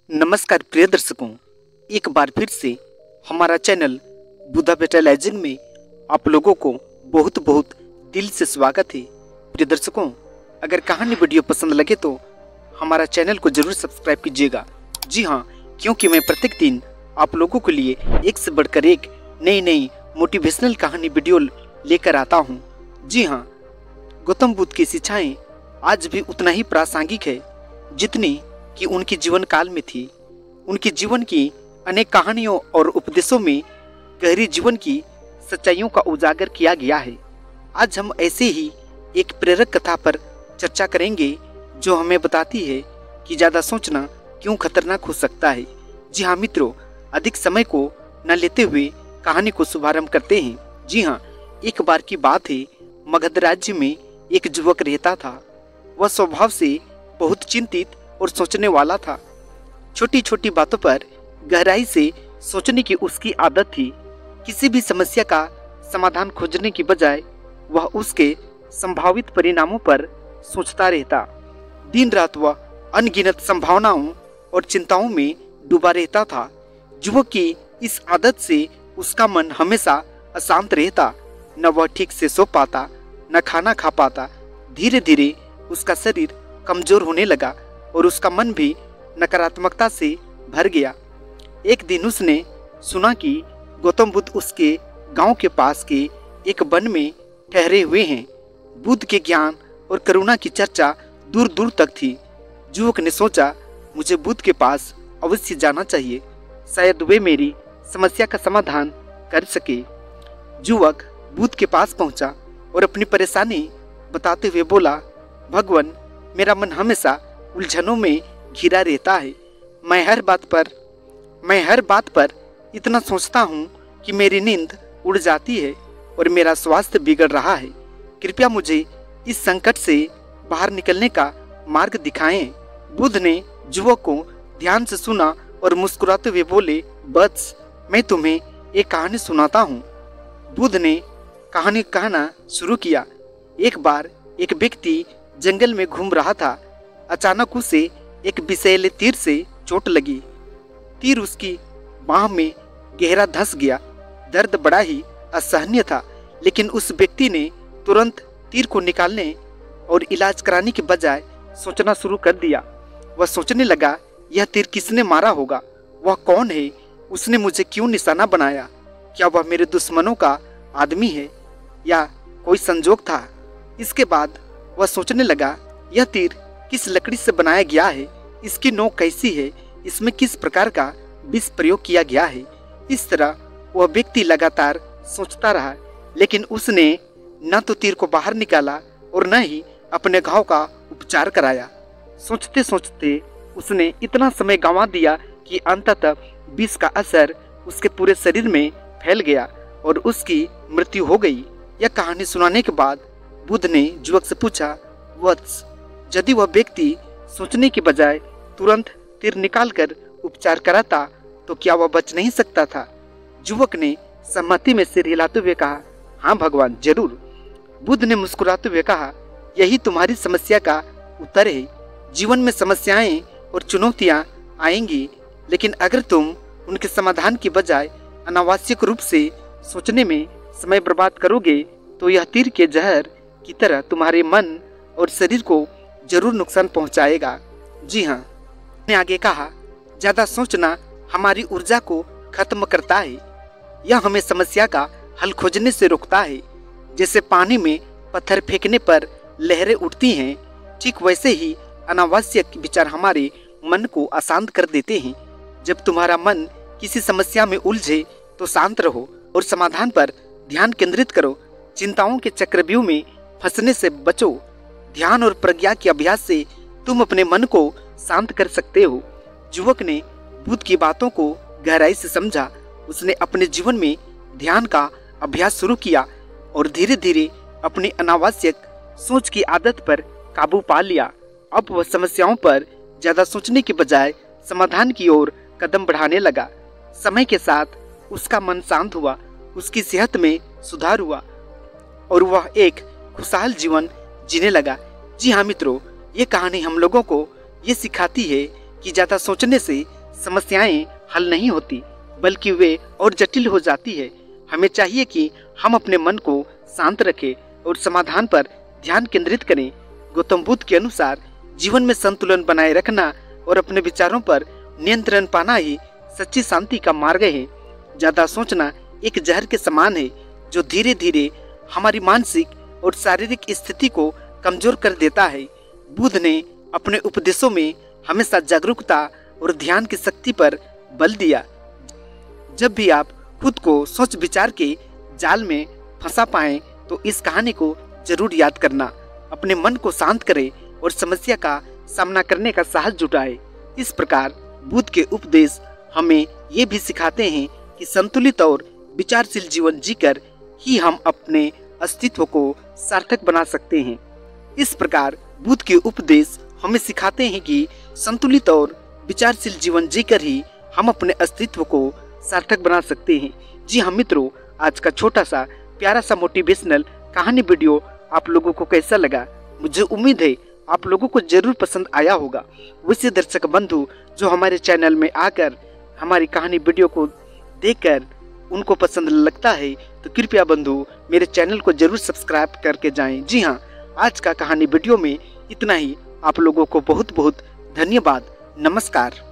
नमस्कार प्रिय दर्शकों, एक बार फिर से हमारा चैनल बुधा बेटा लाइजिंग में आप लोगों को बहुत बहुत दिल से स्वागत है। प्रिय दर्शकों, अगर कहानी वीडियो पसंद लगे तो हमारा चैनल को जरूर सब्सक्राइब कीजिएगा। जी हाँ, क्योंकि मैं प्रत्येक दिन आप लोगों के लिए एक से बढ़कर एक नई मोटिवेशनल कहानी वीडियो लेकर आता हूँ। जी हाँ, गौतम बुद्ध की शिक्षाएं आज भी उतना ही प्रासंगिक है जितनी कि उनके जीवन काल में थी। उनके जीवन की अनेक कहानियों और उपदेशों में गहरी जीवन की सच्चाइयों का उजागर किया गया है। आज हम ऐसे ही एक प्रेरक कथा पर चर्चा करेंगे जो हमें बताती है कि ज़्यादा सोचना क्यों खतरनाक हो सकता है। जी हाँ मित्रों, अधिक समय को न लेते हुए कहानी को शुभारंभ करते हैं। जी हाँ, एक बार की बात है, मगध राज्य में एक युवक रहता था। वह स्वभाव से बहुत चिंतित और सोचने वाला था। छोटी छोटी बातों पर गहराई से सोचने की उसकी आदत थी। किसी भी समस्या का समाधान खोजने की बजाय वह उसके संभावित परिणामों पर सोचता रहता। दिन रात वह अनगिनत संभावनाओं और चिंताओं में डूबा रहता था। युवक की इस आदत से उसका मन हमेशा अशांत रहता। न वह ठीक से सो पाता, न खाना खा पाता। धीरे धीरे उसका शरीर कमजोर होने लगा और उसका मन भी नकारात्मकता से भर गया। एक दिन उसने सुना कि गौतम बुद्ध उसके गांव के पास के एक वन में ठहरे हुए हैं। बुद्ध के ज्ञान और करुणा की चर्चा दूर दूर तक थी। युवक ने सोचा, मुझे बुद्ध के पास अवश्य जाना चाहिए, शायद वे मेरी समस्या का समाधान कर सके। युवक बुद्ध के पास पहुंचा और अपनी परेशानी बताते हुए बोला, भगवान, मेरा मन हमेशा उलझनों में घिरा रहता है। मैं हर बात पर इतना सोचता हूँ कि मेरी नींद उड़ जाती है और मेरा स्वास्थ्य बिगड़ रहा है। कृपया मुझे इस संकट से बाहर निकलने का मार्ग दिखाएं। बुद्ध ने युवक को ध्यान से सुना और मुस्कुराते हुए बोले, बस मैं तुम्हें एक कहानी सुनाता हूँ। बुद्ध ने कहानी कहना शुरू किया। एक बार एक व्यक्ति जंगल में घूम रहा था। अचानक उसे एक विषैले तीर से चोट लगी। तीर उसकी बाह में गहरा धंस गया। दर्द बड़ा ही असहनीय था, लेकिन उस व्यक्ति ने तुरंत तीर को निकालने और इलाज कराने के बजाय सोचना शुरू कर दिया। वह सोचने लगा, यह तीर किसने मारा होगा? वह कौन है? उसने मुझे क्यों निशाना बनाया? क्या वह मेरे दुश्मनों का आदमी है या कोई संजोग था? इसके बाद वह सोचने लगा, यह तीर किस लकड़ी से बनाया गया है? इसकी नोक कैसी है? इसमें किस प्रकार का विष प्रयोग किया गया है? इस तरह वह व्यक्ति लगातार सोचता रहा, लेकिन उसने न तो तीर को बाहर निकाला और न ही अपने घाव का उपचार कराया। सोचते सोचते उसने इतना समय गंवा दिया कि अंततः विष का असर उसके पूरे शरीर में फैल गया और उसकी मृत्यु हो गई। यह कहानी सुनाने के बाद बुद्ध ने युवक से पूछा, वत्स, यदि वह व्यक्ति सोचने के बजाय तुरंत तीर निकालकर उपचार कराता तो क्या वह बच नहीं सकता था? युवक ने सहमति में सिर हिलाते हुए कहा, हाँ भगवान, जरूर। बुद्ध ने मुस्कुराते हुए कहा, यही तुम्हारी समस्या का उत्तर है। जीवन में समस्याएं और चुनौतियां आएंगी, लेकिन अगर तुम उनके समाधान की बजाय अनावश्यक रूप से सोचने में समय बर्बाद करोगे तो यह तीर के जहर की तरह तुम्हारे मन और शरीर को जरूर नुकसान पहुंचाएगा। जी हाँ, ने आगे कहा, ज़्यादा सोचना हमारी ऊर्जा को खत्म करता है। यह हमें समस्या का हल खोजने से रोकता है। जैसे पानी में पत्थर फेंकने पर लहरें उठती हैं, ठीक वैसे ही अनावश्यक विचार हमारे मन को अशांत कर देते हैं। जब तुम्हारा मन किसी समस्या में उलझे तो शांत रहो और समाधान पर ध्यान केंद्रित करो। चिंताओं के चक्रव्यूह में फंसने से बचो। ध्यान और प्रज्ञा के अभ्यास से तुम अपने मन को शांत कर सकते हो। युवक ने बुद्ध की बातों को गहराई से समझा। उसने अपने जीवन में ध्यान का अभ्यास शुरू किया और धीरे धीरे अपनी अनावश्यक सोच की आदत पर काबू पा लिया। अब वह समस्याओं पर ज्यादा सोचने के बजाय समाधान की ओर कदम बढ़ाने लगा। समय के साथ उसका मन शांत हुआ, उसकी सेहत में सुधार हुआ और वह एक खुशहाल जीवन जीने लगा। जी हाँ मित्रों, ये कहानी हम लोगों को ये सिखाती है कि ज़्यादा सोचने से समस्याएं हल नहीं होती, बल्कि वे और जटिल हो जाती है। हमें चाहिए कि हम अपने मन को शांत रखें और समाधान पर ध्यान केंद्रित करें। गौतम बुद्ध के अनुसार जीवन में संतुलन बनाए रखना और अपने विचारों पर नियंत्रण पाना ही सच्ची शांति का मार्ग है। ज्यादा सोचना एक जहर के समान है, जो धीरे धीरे हमारी मानसिक और शारीरिक स्थिति को कमजोर कर देता है। बुद्ध ने अपने उपदेशों में हमेशा जागरूकता और ध्यान की शक्ति पर बल दिया। जब भी आप खुद को सोच विचार के जाल में फंसा पाएं, तो इस कहानी को जरूर याद करना। अपने मन को शांत करें और समस्या का सामना करने का साहस जुटाए। इस प्रकार बुद्ध के उपदेश हमें ये भी सिखाते हैं कि संतुलित और विचारशील जीवन जीकर ही हम अपने अस्तित्व को सार्थक बना सकते हैं। इस प्रकार बुद्ध के उपदेश हमें सिखाते हैं कि संतुलित और विचारशील जीवन जीकर ही हम अपने अस्तित्व को सार्थक बना सकते हैं। जी हाँ मित्रों, आज का छोटा सा प्यारा सा मोटिवेशनल कहानी वीडियो आप लोगों को कैसा लगा? मुझे उम्मीद है आप लोगों को जरूर पसंद आया होगा। वैसे दर्शक बंधु जो हमारे चैनल में आकर हमारी कहानी वीडियो को देखकर उनको पसंद लगता है, तो कृपया बंधु मेरे चैनल को जरूर सब्सक्राइब करके जाएं। जी हाँ, आज का कहानी वीडियो में इतना ही। आप लोगों को बहुत बहुत धन्यवाद। नमस्कार।